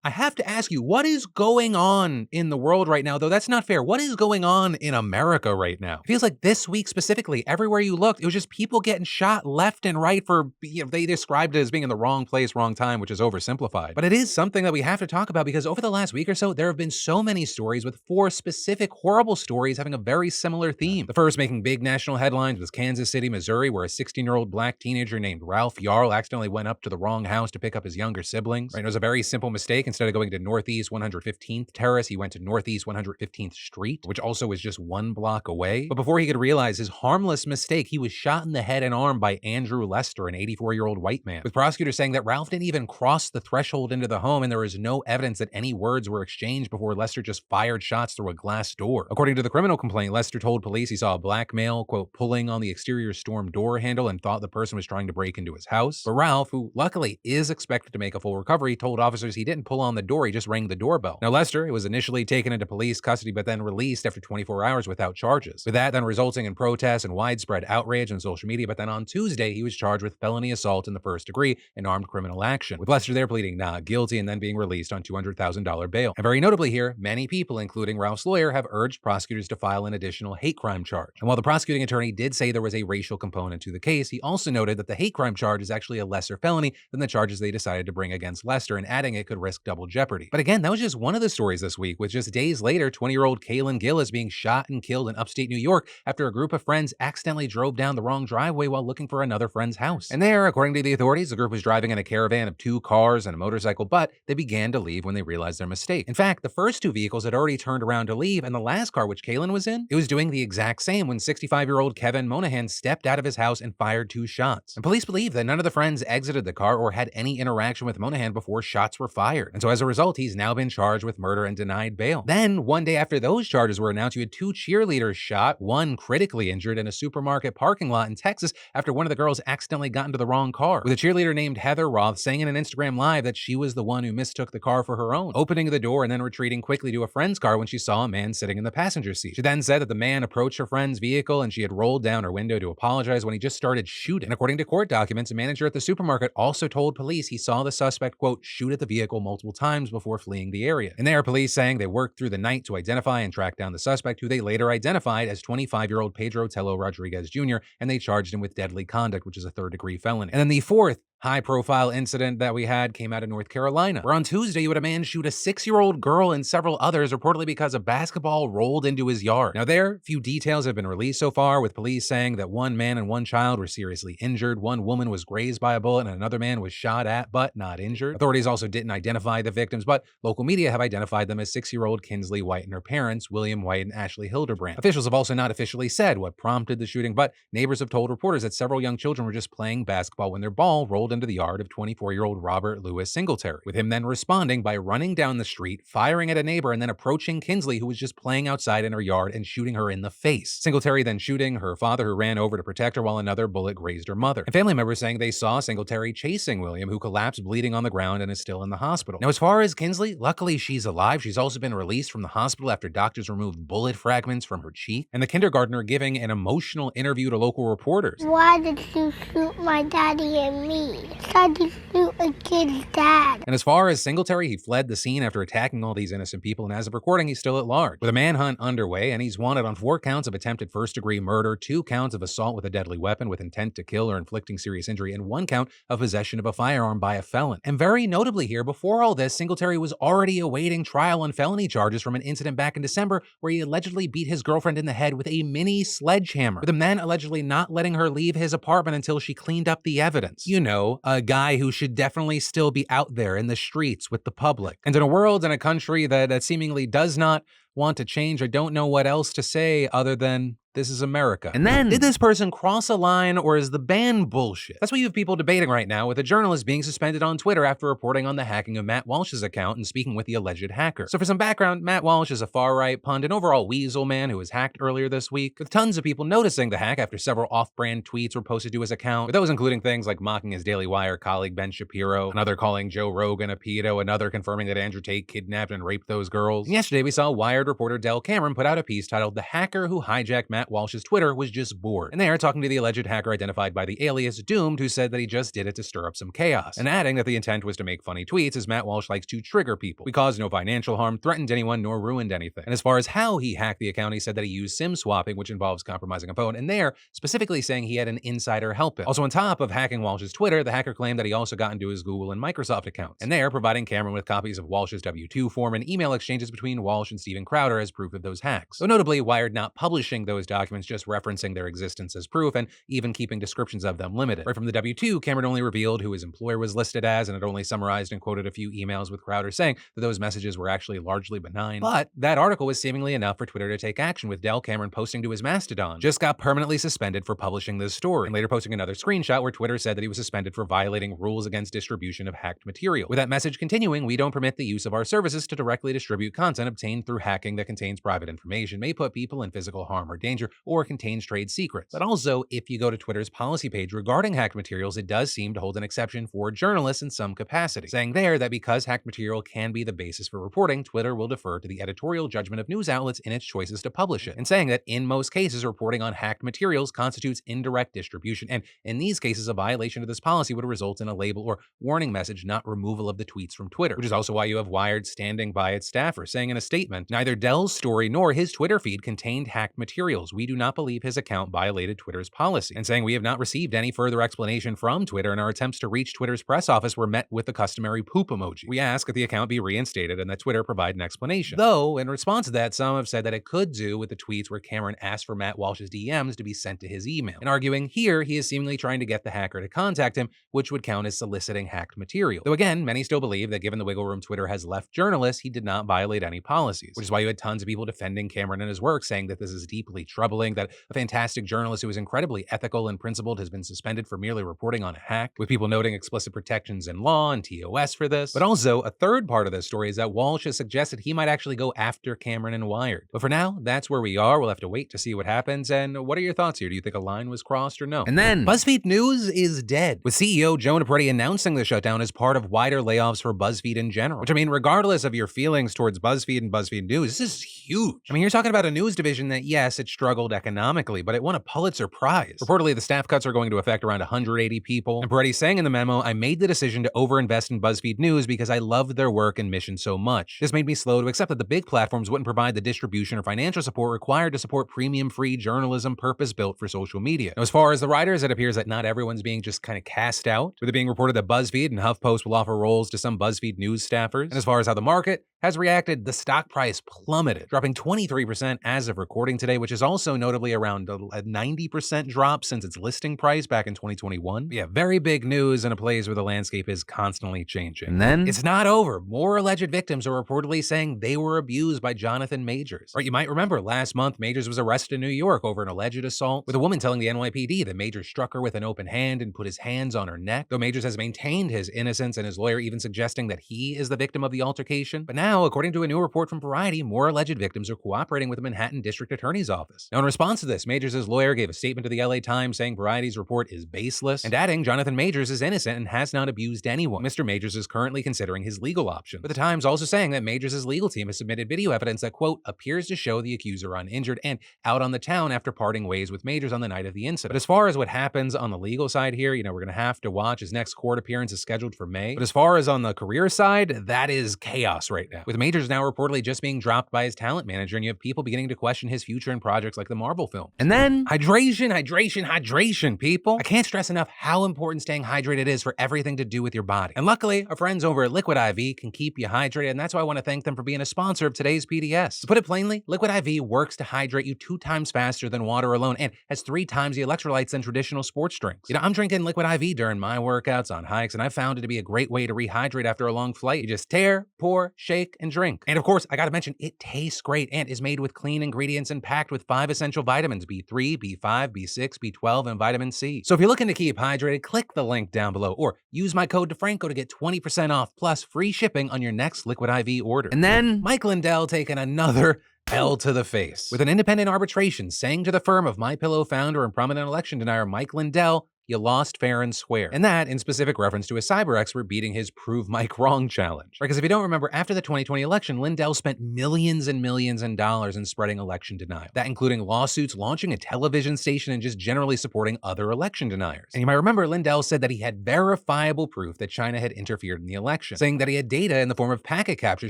I have to ask you, what is going on in the world right now? Though that's not fair. What is going on in America right now? It feels like this week specifically, everywhere you looked, it was just people getting shot left and right for, they described it as being in the wrong place, wrong time, which is oversimplified. But it is something that we have to talk about because over the last week or so, there have been so many stories with 4 specific horrible stories having a very similar theme. The first making big national headlines was Kansas City, Missouri, where a 16-year-old black teenager named Ralph Yarl accidentally went up to the wrong house to pick up his younger siblings. Right, it was a very simple mistake. Instead of going to Northeast 115th Terrace, he went to Northeast 115th Street, which also is just 1 block away. But before he could realize his harmless mistake, he was shot in the head and arm by Andrew Lester, an 84-year-old white man, with prosecutors saying that Ralph didn't even cross the threshold into the home and there was no evidence that any words were exchanged before Lester just fired shots through a glass door. According to the criminal complaint, Lester told police he saw a black male, quote, pulling on the exterior storm door handle and thought the person was trying to break into his house. But Ralph, who luckily is expected to make a full recovery, told officers he didn't pull on the door, he just rang the doorbell. Now Lester was initially taken into police custody but then released after 24 hours without charges, with that then resulting in protests and widespread outrage on social media. But then on Tuesday he was charged with felony assault in the first degree and armed criminal action, with Lester there pleading not guilty and then being released on $200,000 bail. And very notably here, many people, including Ralph's lawyer, have urged prosecutors to file an additional hate crime charge. And while the prosecuting attorney did say there was a racial component to the case, he also noted that the hate crime charge is actually a lesser felony than the charges they decided to bring against Lester, and adding it could risk double jeopardy. But again, that was just one of the stories this week, with just days later, 20-year-old Kaylin Gillis being shot and killed in upstate New York after a group of friends accidentally drove down the wrong driveway while looking for another friend's house. And there, according to the authorities, the group was driving in a caravan of 2 cars and a motorcycle, but they began to leave when they realized their mistake. In fact, the first 2 vehicles had already turned around to leave, and the last car, which Kaylin was in, it was doing the exact same when 65-year-old Kevin Monahan stepped out of his house and fired 2 shots. And police believe that none of the friends exited the car or had any interaction with Monahan before shots were fired. And so as a result, he's now been charged with murder and denied bail. Then, one day after those charges were announced, you had 2 cheerleaders shot, 1 critically injured in a supermarket parking lot in Texas after one of the girls accidentally got into the wrong car, with a cheerleader named Heather Roth saying in an Instagram live that she was the one who mistook the car for her own, opening the door and then retreating quickly to a friend's car when she saw a man sitting in the passenger seat. She then said that the man approached her friend's vehicle and she had rolled down her window to apologize when he just started shooting. And according to court documents, a manager at the supermarket also told police he saw the suspect, quote, shoot at the vehicle multiple times before fleeing the area. And there, police saying they worked through the night to identify and track down the suspect, who they later identified as 25-year-old Pedro Tello Rodriguez Jr., and they charged him with deadly conduct, which is a 3rd-degree felony. And then the 4th high-profile incident that we had came out of North Carolina, where on Tuesday you had a man shoot a 6-year-old girl and several others, reportedly because a basketball rolled into his yard. Now there, few details have been released so far, with police saying that 1 man and 1 child were seriously injured, 1 woman was grazed by a bullet, and another man was shot at but not injured. Authorities also didn't identify the victims, but local media have identified them as 6-year-old Kinsley White and her parents, William White and Ashley Hildebrand. Officials have also not officially said what prompted the shooting, but neighbors have told reporters that several young children were just playing basketball when their ball rolled into the yard of 24-year-old Robert Louis Singletary, with him then responding by running down the street, firing at a neighbor, and then approaching Kinsley, who was just playing outside in her yard, and shooting her in the face. Singletary then shooting her father, who ran over to protect her, while another bullet grazed her mother. And family members saying they saw Singletary chasing William, who collapsed bleeding on the ground and is still in the hospital. Now, as far as Kinsley, luckily she's alive. She's also been released from the hospital after doctors removed bullet fragments from her cheek. And the kindergartner giving an emotional interview to local reporters. Why did you shoot my daddy and me? Why did you shoot a kid's dad? And as far as Singletary, he fled the scene after attacking all these innocent people, and as of recording, he's still at large, with a manhunt underway, and he's wanted on 4 counts of attempted first-degree murder, 2 counts of assault with a deadly weapon with intent to kill or inflicting serious injury, and 1 count of possession of a firearm by a felon. And very notably here, before all this, Singletary was already awaiting trial on felony charges from an incident back in December where he allegedly beat his girlfriend in the head with a mini sledgehammer, with him then allegedly not letting her leave his apartment until she cleaned up the evidence. You know, a guy who should definitely still be out there in the streets with the public. And in a world and a country that seemingly does not want to change, I don't know what else to say other than this is America. And then, did this person cross a line, or is the ban bullshit? That's what you have people debating right now, with a journalist being suspended on Twitter after reporting on the hacking of Matt Walsh's account and speaking with the alleged hacker. So for some background, Matt Walsh is a far-right pundit, overall weasel man who was hacked earlier this week, with tons of people noticing the hack after several off-brand tweets were posted to his account, with those including things like mocking his Daily Wire colleague Ben Shapiro, another calling Joe Rogan a pedo, another confirming that Andrew Tate kidnapped and raped those girls. And yesterday we saw Wired reporter Del Cameron put out a piece titled "The Hacker Who Hijacked Matt Matt Walsh's Twitter was just bored. And they are talking to the alleged hacker identified by the alias Doomed, who said that he just did it to stir up some chaos, and adding that the intent was to make funny tweets, as Matt Walsh likes to trigger people. We caused no financial harm, threatened anyone, nor ruined anything. And as far as how he hacked the account, he said that he used SIM swapping, which involves compromising a phone, and there specifically saying he had an insider help him. Also, on top of hacking Walsh's Twitter, the hacker claimed that he also got into his Google and Microsoft accounts, and there providing Cameron with copies of Walsh's W-2 form and email exchanges between Walsh and Steven Crowder as proof of those hacks. Though notably, Wired not publishing those documents, just referencing their existence as proof, and even keeping descriptions of them limited. Right from the W-2, Cameron only revealed who his employer was listed as, and it only summarized and quoted a few emails with Crowder saying that those messages were actually largely benign. But that article was seemingly enough for Twitter to take action, with Dell Cameron posting to his Mastodon just got permanently suspended for publishing this story, and later posting another screenshot where Twitter said that he was suspended for violating rules against distribution of hacked material. With that message continuing, we don't permit the use of our services to directly distribute content obtained through hacking that contains private information, may put people in physical harm or danger, or contains trade secrets. But also, if you go to Twitter's policy page regarding hacked materials, it does seem to hold an exception for journalists in some capacity, saying there that because hacked material can be the basis for reporting, Twitter will defer to the editorial judgment of news outlets in its choices to publish it, and saying that in most cases, reporting on hacked materials constitutes indirect distribution, and in these cases, a violation of this policy would result in a label or warning message, not removal of the tweets from Twitter, which is also why you have Wired standing by its staffer, saying in a statement, neither Dell's story nor his Twitter feed contained hacked materials. We do not believe his account violated Twitter's policy, and saying we have not received any further explanation from Twitter, and our attempts to reach Twitter's press office were met with the customary poop emoji. We ask that the account be reinstated and that Twitter provide an explanation. Though, in response to that, some have said that it could do with the tweets where Cameron asked for Matt Walsh's DMs to be sent to his email, and arguing here he is seemingly trying to get the hacker to contact him, which would count as soliciting hacked material. Though again, many still believe that given the wiggle room Twitter has left journalists, he did not violate any policies, which is why you had tons of people defending Cameron and his work, saying that this is deeply troubling, that a fantastic journalist who is incredibly ethical and principled has been suspended for merely reporting on a hack, with people noting explicit protections in law and TOS for this. But also, a third part of this story is that Walsh has suggested he might actually go after Cameron and Wired. But for now, that's where we are. We'll have to wait to see what happens. And what are your thoughts here? Do you think a line was crossed or no? And then, Buzzfeed News is dead, with CEO Joe Napredi announcing the shutdown as part of wider layoffs for Buzzfeed in general. Which, I mean, regardless of your feelings towards Buzzfeed and Buzzfeed News, this is huge. I mean, you're talking about a news division that, yes, it struggled economically, but it won a Pulitzer Prize. Reportedly, the staff cuts are going to affect around 180 people. And Napredi saying in the memo, I made the decision to overinvest in Buzzfeed News because I loved their work and mission so much. This made me slow to accept that the big platforms wouldn't provide the distribution or financial support required to support premium-free journalism purpose-built for social media. Now, as far as the writers, it appears that not everyone's being just kind of cast out, with it being reported that BuzzFeed and HuffPost will offer roles to some BuzzFeed News staffers. And as far as how the market has reacted, the stock price plummeted, dropping 23% as of recording today, which is also notably around a 90% drop since its listing price back in 2021. But yeah, very big news in a place where the landscape is constantly changing. And then, it's not over. More alleged victims are reportedly saying they were abused by Jonathan Majors. Or you might remember last month, Majors was arrested in New York over an alleged assault, with a woman telling the NYPD that Majors struck her with an open hand and put his hands on her neck, though Majors has maintained his innocence, and his lawyer even suggesting that he is the victim of the altercation. But now, according to a new report from Variety, more alleged victims are cooperating with the Manhattan District Attorney's Office. Now, in response to this, Majors' lawyer gave a statement to the LA Times saying Variety's report is baseless, and adding Jonathan Majors is innocent and has not abused anyone. Mr. Majors is currently considering his legal options. But the Times also saying that Majors' legal team has submitted video evidence that, quote, appears to show the accuser uninjured and out on the town after parting ways with Majors on the night of the incident. But as far as what happens on the legal side here, we're going to have to watch. His next court appearance is scheduled for May. But as far as on the career side, that is chaos right now, with Majors now reportedly just being dropped by his talent manager, and you have people beginning to question his future in projects like the Marvel film. And then, hydration, people. I can't stress enough how important staying hydrated is for everything to do with your body. And luckily, our friends over at Liquid IV can keep you hydrated, and that's why I want to thank them for being a sponsor of today's PDS. To put it plainly, Liquid IV works to hydrate you 2 times faster than water alone, and has 3 times the electrolytes than traditional sports drinks. I'm drinking Liquid IV during my workouts on hikes, and I found it to be a great way to rehydrate after a long flight. You just tear, pour, shake, and drink. And of course, I gotta mention, it tastes great and is made with clean ingredients and packed with 5 essential vitamins: B3, B5, B6, B12, and vitamin C. So if you're looking to keep hydrated, click the link down below, or use my code DeFranco to get 20% off plus free shipping on your next Liquid IV order. And then, Mike Lindell taking another L to the face, with an independent arbitration saying to the firm of MyPillow founder and prominent election denier Mike Lindell, you lost fair and square. And that in specific reference to a cyber expert beating his Prove Mike Wrong challenge. Right, because if you don't remember, after the 2020 election, Lindell spent millions and millions in dollars in spreading election denial. That including lawsuits, launching a television station, and just generally supporting other election deniers. And you might remember Lindell said that he had verifiable proof that China had interfered in the election, saying that he had data in the form of packet capture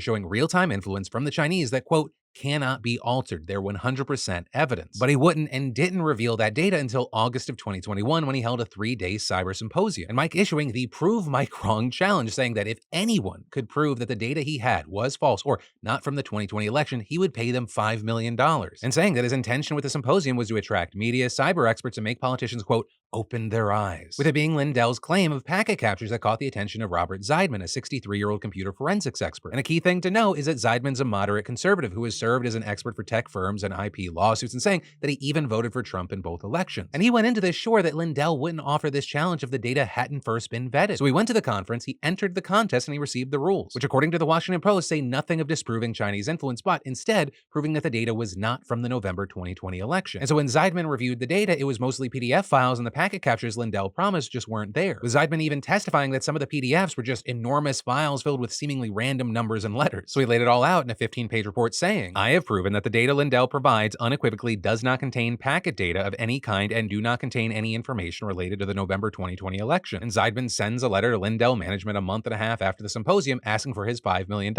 showing real-time influence from the Chinese that, quote, cannot be altered. They're 100% evidence. But he wouldn't and didn't reveal that data until August of 2021 when he held a 3-day cyber symposium. And Mike issuing the Prove Mike Wrong challenge, saying that if anyone could prove that the data he had was false or not from the 2020 election, he would pay them $5 million. And saying that his intention with the symposium was to attract media, cyber experts, and make politicians, quote, open their eyes. With it being Lindell's claim of packet captures that caught the attention of Robert Zeidman, a 63-year-old computer forensics expert. And a key thing to know is that Zeidman's a moderate conservative who has served as an expert for tech firms and IP lawsuits, and saying that he even voted for Trump in both elections. And he went into this sure that Lindell wouldn't offer this challenge if the data hadn't first been vetted. So he went to the conference, he entered the contest, and he received the rules, which according to the Washington Post say nothing of disproving Chinese influence, but instead proving that the data was not from the November 2020 election. And so when Zeidman reviewed the data, it was mostly PDF files, and the packet captures Lindell promised just weren't there, with Zeidman even testifying that some of the PDFs were just enormous files filled with seemingly random numbers and letters. So he laid it all out in a 15-page report saying, I have proven that the data Lindell provides unequivocally does not contain packet data of any kind and do not contain any information related to the November 2020 election. And Zeidman sends a letter to Lindell management a month and a half after the symposium asking for his $5 million,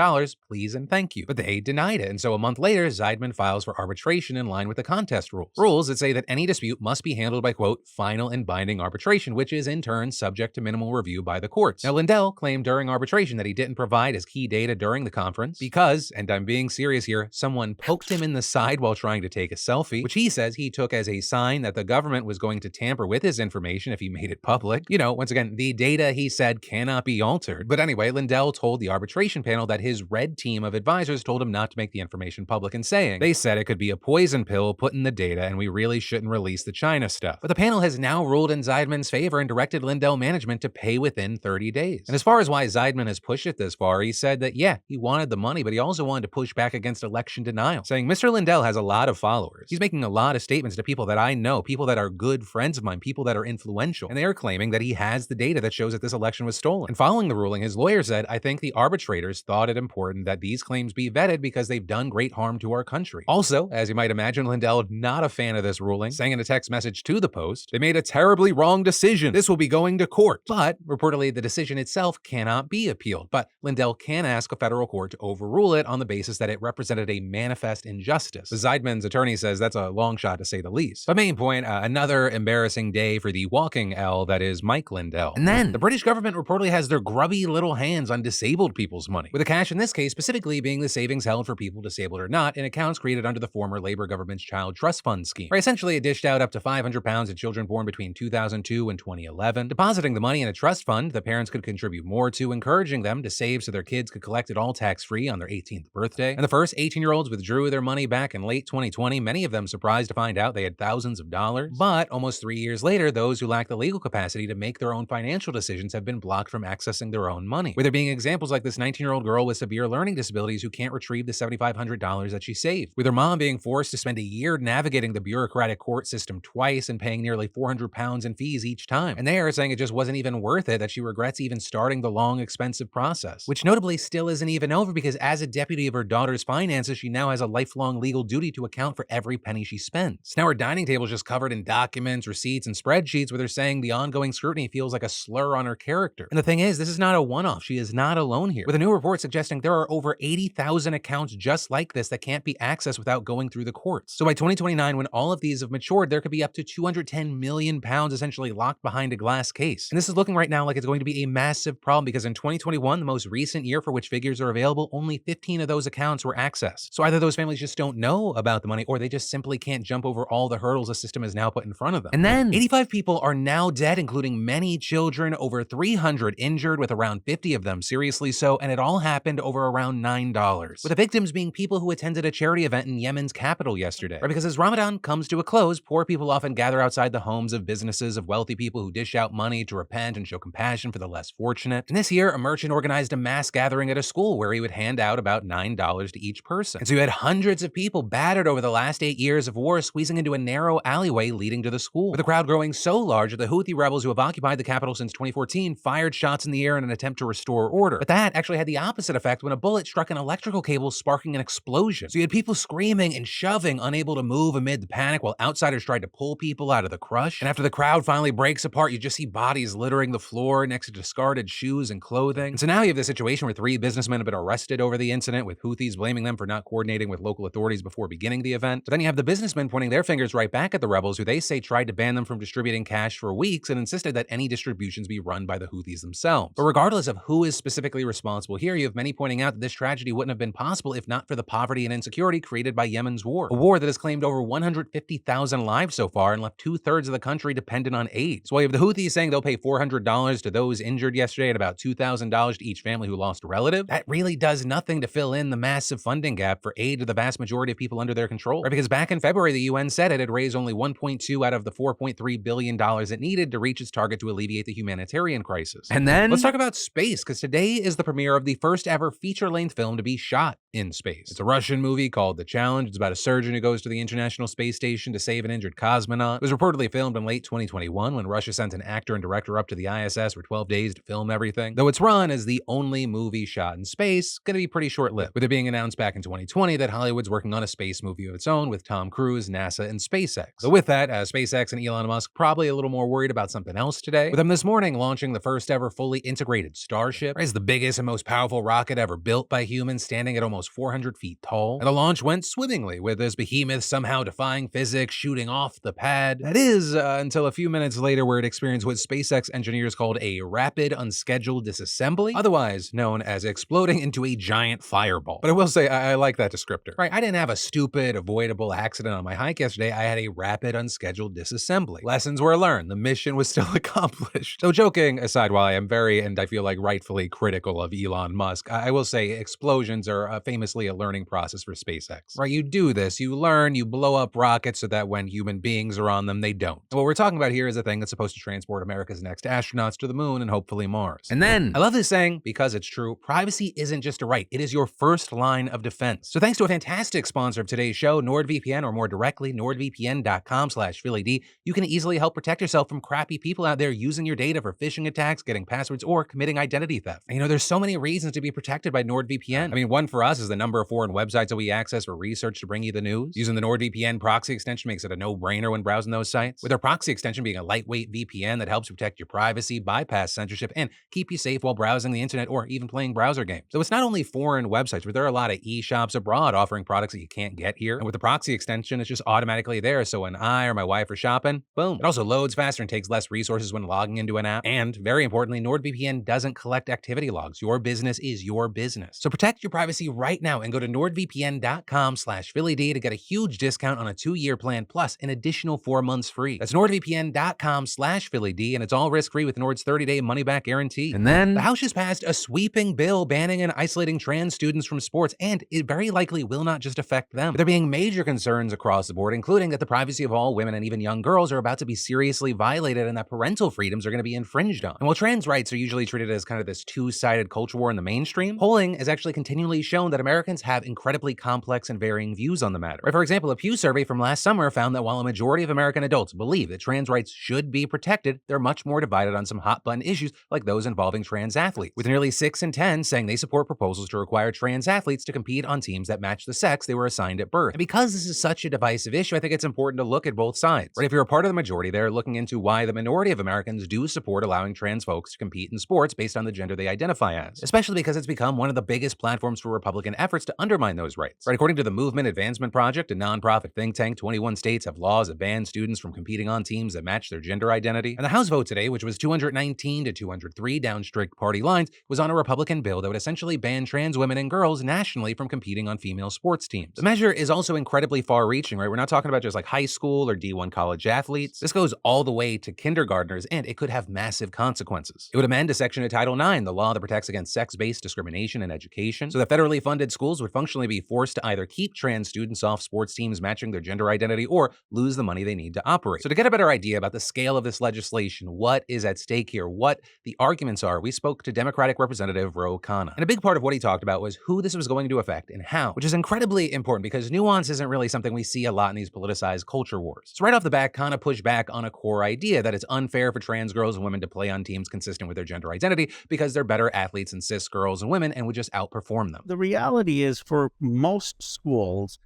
please and thank you. But they denied it, and so a month later, Zeidman files for arbitration in line with the contest rules. Rules that say that any dispute must be handled by, quote, final and binding arbitration, which is in turn subject to minimal review by the courts. Now, Lindell claimed during arbitration that he didn't provide his key data during the conference because, and I'm being serious here, someone poked him in the side while trying to take a selfie, which he says he took as a sign that the government was going to tamper with his information if he made it public. You know, once again, the data, he said, cannot be altered. But anyway, Lindell told the arbitration panel that his red team of advisors told him not to make the information public, and saying, they said it could be a poison pill put in the data and we really shouldn't release the China stuff. But the panel has now ruled in Zeidman's favor and directed Lindell management to pay within 30 days. And as far as why Zeidman has pushed it this far, he said that, yeah, he wanted the money, but he also wanted to push back against election denial, saying Mr. Lindell has a lot of followers. He's making a lot of statements to people that I know, people that are good friends of mine, people that are influential, and they are claiming that he has the data that shows that this election was stolen. And following the ruling, his lawyer said, I think the arbitrators thought it important that these claims be vetted because they've done great harm to our country. Also, as you might imagine, Lindell not a fan of this ruling, saying in a text message to the Post, they made a terribly wrong decision. This will be going to court. But reportedly, the decision itself cannot be appealed, but Lindell can ask a federal court to overrule it on the basis that it represented a manifest injustice. The Zeidman's attorney says that's a long shot to say the least. But main point, another embarrassing day for the walking L that is Mike Lindell. And then the British government reportedly has their grubby little hands on disabled people's money, with the cash in this case specifically being the savings held for people disabled or not in accounts created under the former Labour government's Child Trust Fund scheme, where essentially it dished out up to £500 to children born between 2002 and 2011, depositing the money in a trust fund the parents could contribute more to, encouraging them to save so their kids could collect it all tax-free on their 18th birthday. And the first 18-year-olds withdrew their money back in late 2020, many of them surprised to find out they had thousands of dollars. But almost 3 years later, those who lack the legal capacity to make their own financial decisions have been blocked from accessing their own money, with there being examples like this 19-year-old girl with severe learning disabilities who can't retrieve the $7,500 that she saved, with her mom being forced to spend a year navigating the bureaucratic court system twice and paying nearly £400 in fees each time. And they are saying it just wasn't even worth it, that she regrets even starting the long, expensive process, which notably still isn't even over because as a deputy of her daughter's finances, she now has a lifelong legal duty to account for every penny she spends. Now her dining table is just covered in documents, receipts, and spreadsheets where they're saying the ongoing scrutiny feels like a slur on her character. And the thing is, this is not a one-off. She is not alone here, with a new report suggesting there are over 80,000 accounts just like this that can't be accessed without going through the courts. So by 2029, when all of these have matured, there could be up to £210 million essentially locked behind a glass case. And this is looking right now like it's going to be a massive problem because in 2021, the most recent year for which figures are available, only 15 of those accounts were accessed. So either those families just don't know about the money or they just simply can't jump over all the hurdles the system has now put in front of them. And then 85 people are now dead, including many children, over 300 injured, with around 50 of them seriously so, and it all happened over around $9. With the victims being people who attended a charity event in Yemen's capital yesterday. Right, because as Ramadan comes to a close, poor people often gather outside the homes of of businesses of wealthy people who dish out money to repent and show compassion for the less fortunate. And this year, a merchant organized a mass gathering at a school where he would hand out about $9 to each person. And so you had hundreds of people battered over the last 8 years of war squeezing into a narrow alleyway leading to the school, with the crowd growing so large that the Houthi rebels who have occupied the capital since 2014 fired shots in the air in an attempt to restore order. But that actually had the opposite effect when a bullet struck an electrical cable, sparking an explosion. So you had people screaming and shoving, unable to move amid the panic, while outsiders tried to pull people out of the crush. And after the crowd finally breaks apart, you just see bodies littering the floor next to discarded shoes and clothing. And so now you have the situation where 3 businessmen have been arrested over the incident, with Houthis blaming them for not coordinating with local authorities before beginning the event. But then you have the businessmen pointing their fingers right back at the rebels, who they say tried to ban them from distributing cash for weeks and insisted that any distributions be run by the Houthis themselves. But regardless of who is specifically responsible here, you have many pointing out that this tragedy wouldn't have been possible if not for the poverty and insecurity created by Yemen's war. A war that has claimed over 150,000 lives so far and left 2/3 of the country dependent on aid. So while you have the Houthis saying they'll pay $400 to those injured yesterday and about $2,000 to each family who lost a relative, that really does nothing to fill in the massive funding gap for aid to the vast majority of people under their control. Right? Because back in February, the UN said it had raised only $1.2 out of the $4.3 billion it needed to reach its target to alleviate the humanitarian crisis. And then let's talk about space, because today is the premiere of the first ever feature-length film to be shot in space. It's a Russian movie called The Challenge. It's about a surgeon who goes to the International Space Station to save an injured cosmonaut. It was reportedly filmed in late 2021 when Russia sent an actor and director up to the ISS for 12 days to film everything. Though its run as the only movie shot in space, gonna be pretty short-lived, with it being announced back in 2020 that Hollywood's working on a space movie of its own with Tom Cruise, NASA, and SpaceX. So with that, SpaceX and Elon Musk probably a little more worried about something else today, with them this morning launching the first ever fully integrated Starship. It's the biggest and most powerful rocket ever built by humans, standing at almost 400 feet tall. And the launch went swimmingly, with this behemoth somehow defying physics, shooting off the pad. That is, until a few minutes later where it experienced what SpaceX engineers called a rapid unscheduled disassembly, otherwise known as exploding into a giant fireball. But I will say, I like that descriptor. Right, I didn't have a stupid, avoidable accident on my hike yesterday. I had a rapid unscheduled disassembly. Lessons were learned. The mission was still accomplished. So joking aside, while I am very, and I feel like rightfully critical of Elon Musk, I will say explosions are famously a learning process for SpaceX. Right, you do this, you learn, you blow up rockets so that when human beings are on them, they don't. And what we're talking about here is a thing that's supposed to transport America's next astronauts to the moon and hopefully Mars. And then, I love this saying because it's true, privacy isn't just a right, it is your first line of defense. So thanks to a fantastic sponsor of today's show, NordVPN, or more directly, nordvpn.com/PhillyD, you can easily help protect yourself from crappy people out there using your data for phishing attacks, getting passwords, or committing identity theft. And there's so many reasons to be protected by NordVPN. I mean, one for us is the number of foreign websites that we access for research to bring you the news. Using the NordVPN proxy extension makes it a no-brainer when browsing those sites, with our proxy extension being a lightweight VPN that helps protect your privacy, bypass censorship, and keep you safe while browsing the internet or even playing browser games. So it's not only foreign websites, but there are a lot of e-shops abroad offering products that you can't get here. And with the proxy extension, it's just automatically there, so when I or my wife are shopping, boom. It also loads faster and takes less resources when logging into an app. And very importantly, NordVPN doesn't collect activity logs. Your business is your business. So protect your privacy right now and go to nordvpn.com/PhillyD to get a huge discount on a 2-year plan plus an additional 4 months free. That's nordvpn.com/PhillyD, and it's all risk-free with Nord's 30-day money-back guarantee. And then the House just passed a sweeping bill banning and isolating trans students from sports, and it very likely will not just affect them. But there being major concerns across the board, including that the privacy of all women and even young girls are about to be seriously violated and that parental freedoms are going to be infringed on. And while trans rights are usually treated as kind of this two-sided culture war in the mainstream, polling has actually continually shown that Americans have incredibly complex and varying views on the matter. Right, for example, a Pew survey from last summer found that while a majority of American adults believe that trans rights should be protected, they're much more divided on some hot-button issues like those involving trans athletes, with nearly 6 in 10 saying they support proposals to require trans athletes to compete on teams that match the sex they were assigned at birth. And because this is such a divisive issue, I think it's important to look at both sides. Right, if you're a part of the majority there, looking into why the minority of Americans do support allowing trans folks to compete in sports based on the gender they identify as, especially because it's become one of the biggest platforms for Republican efforts to undermine those rights. Right, according to the Movement Advancement Project, a nonprofit think tank, 21 states have laws that ban students from competing on teams that match their gender identity. And the House vote today, which was 219 to 203 down strict party lines, was on a Republican bill that would essentially ban trans women and girls nationally from competing on female sports teams. The measure is also incredibly far-reaching, right? We're not talking about just like high school or D1 college athletes. This goes all the way to kindergartners, and it could have massive consequences. It would amend a section of Title IX, the law that protects against sex-based discrimination in education, so that federally funded funded schools would functionally be forced to either keep trans students off sports teams matching their gender identity or lose the money they need to operate. So to get a better idea about the scale of this legislation, what is at stake here, what the arguments are, we spoke to Democratic Representative Khanna. And a big part of what he talked about was who this was going to affect and how, which is incredibly important because nuance isn't really something we see a lot in these politicized culture wars. So right off the bat, Khanna pushed back on a core idea that it's unfair for trans girls and women to play on teams consistent with their gender identity because they're better athletes than cis girls and women and would just outperform them. The reality is for most schools,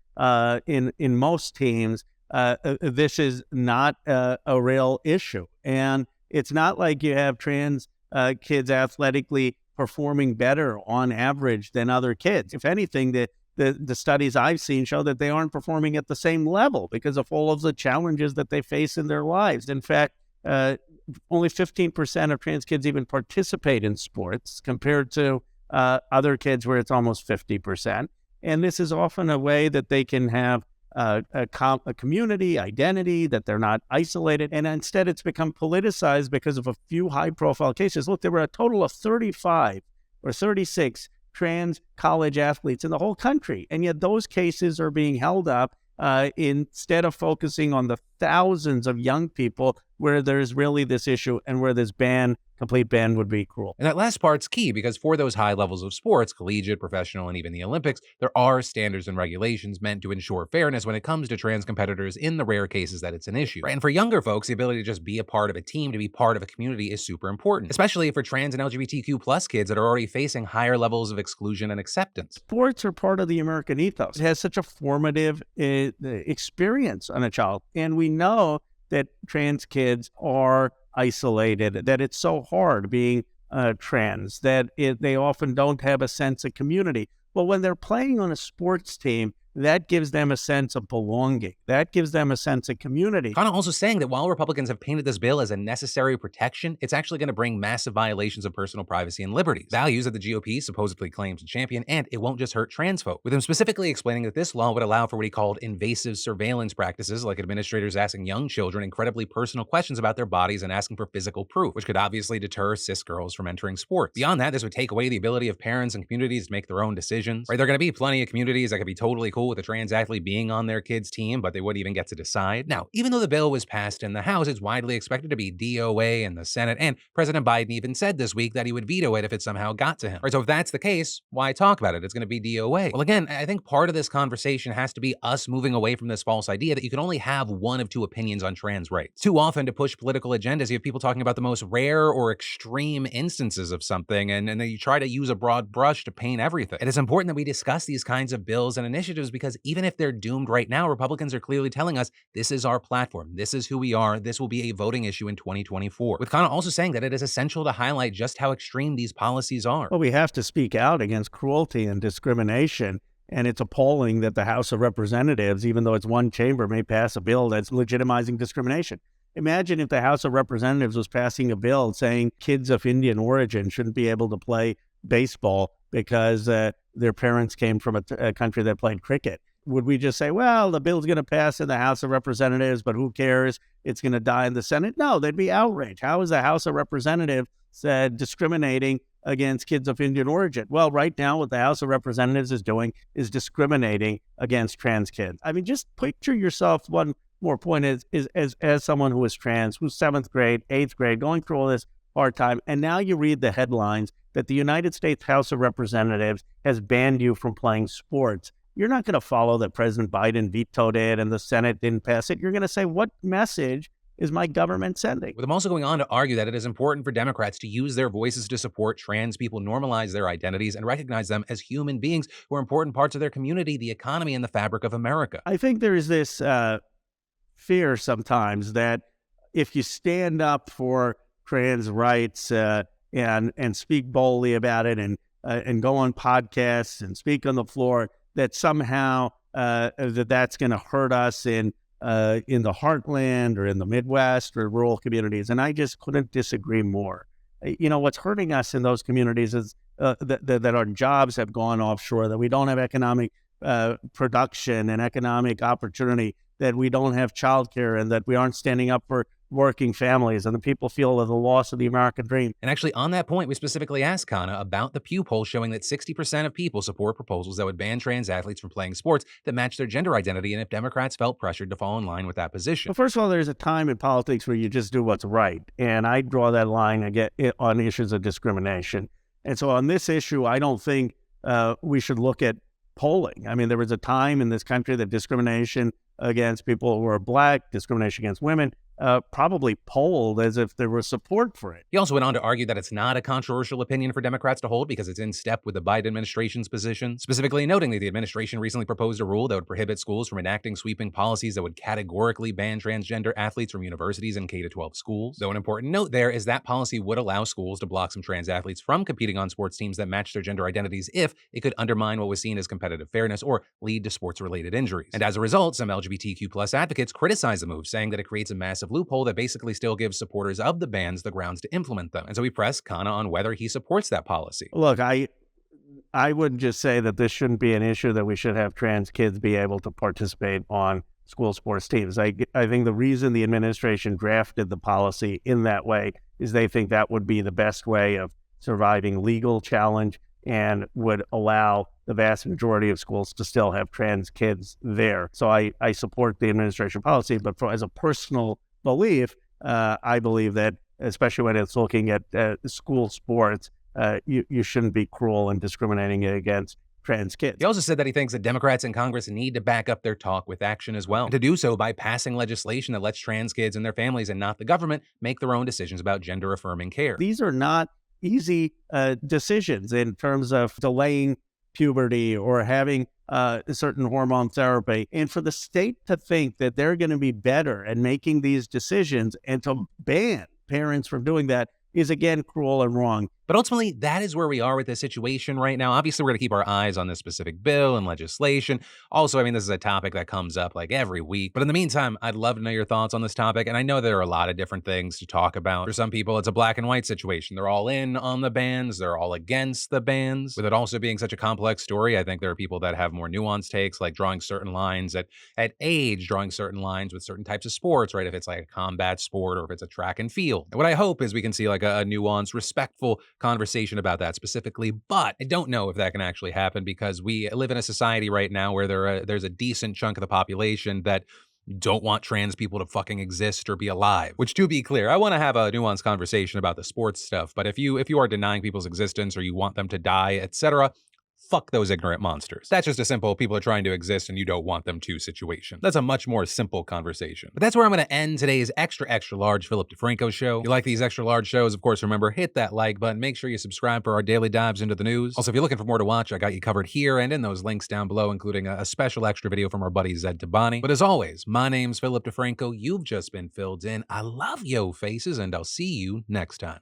in most teams, this is not a real issue. And it's not like you have trans kids athletically performing better on average than other kids. If anything, the studies I've seen show that they aren't performing at the same level because of all of the challenges that they face in their lives. In fact, only 15% of trans kids even participate in sports compared to other kids where it's almost 50%. And this is often a way that they can have a community identity, that they're not isolated. And instead, it's become politicized because of a few high-profile cases. Look, there were a total of 35 or 36 trans college athletes in the whole country. And yet those cases are being held up instead of focusing on the thousands of young people where there's really this issue and where this complete ban would be cruel. And that last part's key because for those high levels of sports, collegiate, professional, and even the Olympics, there are standards and regulations meant to ensure fairness when it comes to trans competitors in the rare cases that it's an issue. Right? And for younger folks, the ability to just be a part of a team, to be part of a community is super important, especially for trans and LGBTQ plus kids that are already facing higher levels of exclusion and acceptance. Sports are part of the American ethos. It has such a formative experience on a child. And we know that trans kids are isolated, that it's so hard being trans, that they often don't have a sense of community. Well, when they're playing on a sports team, that gives them a sense of belonging. That gives them a sense of community. Khanna also saying that while Republicans have painted this bill as a necessary protection, it's actually going to bring massive violations of personal privacy and liberties, values that the GOP supposedly claims to champion, and it won't just hurt trans folk. With him specifically explaining that this law would allow for what he called invasive surveillance practices, like administrators asking young children incredibly personal questions about their bodies and asking for physical proof, which could obviously deter cis girls from entering sports. Beyond that, this would take away the ability of parents and communities to make their own decisions. Right? There are going to be plenty of communities that could be totally cool with a trans athlete being on their kid's team, but they wouldn't even get to decide. Now, even though the bill was passed in the House, it's widely expected to be DOA in the Senate, and President Biden even said this week that he would veto it if it somehow got to him. Right, so if that's the case, why talk about it? It's going to be DOA. Well, again, I think part of this conversation has to be us moving away from this false idea that you can only have one of two opinions on trans rights. Too often, to push political agendas, you have people talking about the most rare or extreme instances of something, and then you try to use a broad brush to paint everything. It is important that we discuss these kinds of bills and initiatives because even if they're doomed right now, Republicans are clearly telling us this is our platform, this is who we are, this will be a voting issue in 2024. With Khanna also saying that it is essential to highlight just how extreme these policies are. Well, we have to speak out against cruelty and discrimination, and it's appalling that the House of Representatives, even though it's one chamber, may pass a bill that's legitimizing discrimination. Imagine if the House of Representatives was passing a bill saying kids of Indian origin shouldn't be able to play baseball because their parents came from a country that played cricket. Would we just say, well, the bill's going to pass in the House of Representatives, but who cares? It's going to die in the Senate? No, they'd be outraged. How is the House of Representatives discriminating against kids of Indian origin? Well, right now, what the House of Representatives is doing is discriminating against trans kids. I mean, just picture yourself, one more point is as someone who is trans, who's 7th grade, 8th grade, going through all this hard time, and now you read the headlines that the United States House of Representatives has banned you from playing sports. You're not going to follow that President Biden vetoed it and the Senate didn't pass it. You're going to say, what message is my government sending? With them also going on to argue that it is important for Democrats to use their voices to support trans people, normalize their identities, and recognize them as human beings who are important parts of their community, the economy, and the fabric of America. I think there is this fear sometimes that if you stand up for trans rights and speak boldly about it and go on podcasts and speak on the floor, that somehow that's going to hurt us in the heartland or in the Midwest or rural communities. And I just couldn't disagree more. You know, what's hurting us in those communities is that our jobs have gone offshore, that we don't have economic production and economic opportunity, that we don't have childcare, and that we aren't standing up for working families, and the people feel the loss of the American dream. And actually, on that point, we specifically asked Khanna about the Pew poll showing that 60% of people support proposals that would ban trans athletes from playing sports that match their gender identity, and if Democrats felt pressured to fall in line with that position. Well, first of all, there's a time in politics where you just do what's right, and I draw that line again on issues of discrimination. And so on this issue, I don't think we should look at polling. I mean, there was a time in this country that discrimination against people who are Black, discrimination against women, probably polled as if there was support for it. He also went on to argue that it's not a controversial opinion for Democrats to hold because it's in step with the Biden administration's position, specifically noting that the administration recently proposed a rule that would prohibit schools from enacting sweeping policies that would categorically ban transgender athletes from universities and K-12 schools. Though an important note there is that policy would allow schools to block some trans athletes from competing on sports teams that match their gender identities if it could undermine what was seen as competitive fairness or lead to sports-related injuries. And as a result, some LGBTQ+ advocates criticize the move, saying that it creates a massive loophole that basically still gives supporters of the bans the grounds to implement them. And so we pressed Khanna on whether he supports that policy. Look, I would just say that this shouldn't be an issue that we should have trans kids be able to participate on school sports teams. I think the reason the administration drafted the policy in that way is they think that would be the best way of surviving legal challenge and would allow the vast majority of schools to still have trans kids there. So I support the administration policy, but as a personal belief, I believe that, especially when it's looking at school sports, you shouldn't be cruel and discriminating against trans kids. He also said that he thinks that Democrats in Congress need to back up their talk with action as well, and to do so by passing legislation that lets trans kids and their families and not the government make their own decisions about gender-affirming care. These are not easy decisions in terms of delaying puberty or having certain hormone therapy. And for the state to think that they're going to be better at making these decisions and to ban parents from doing that is, again, cruel and wrong. But ultimately, that is where we are with this situation right now. Obviously, we're going to keep our eyes on this specific bill and legislation. Also, I mean, this is a topic that comes up like every week. But in the meantime, I'd love to know your thoughts on this topic. And I know there are a lot of different things to talk about. For some people, it's a black and white situation. They're all in on the bans. They're all against the bans. With it also being such a complex story, I think there are people that have more nuanced takes, like drawing certain lines at age, drawing certain lines with certain types of sports, right? If it's like a combat sport or if it's a track and field. And what I hope is we can see like a nuanced, respectful conversation about that specifically, but I don't know if that can actually happen because we live in a society right now where there's a decent chunk of the population that don't want trans people to fucking exist or be alive. Which, to be clear, I want to have a nuanced conversation about the sports stuff, but if you are denying people's existence or you want them to die, etc., fuck those ignorant monsters. That's just a simple people are trying to exist and you don't want them to situation. That's a much more simple conversation. But that's where I'm going to end today's extra large Philip DeFranco show. If you like these extra large shows, of course, remember, hit that like button. Make sure you subscribe for our daily dives into the news. Also, if you're looking for more to watch, I got you covered here and in those links down below, including a special extra video from our buddy Zed Tabani. But as always, my name's Philip DeFranco. You've just been filled in. I love yo faces, and I'll see you next time.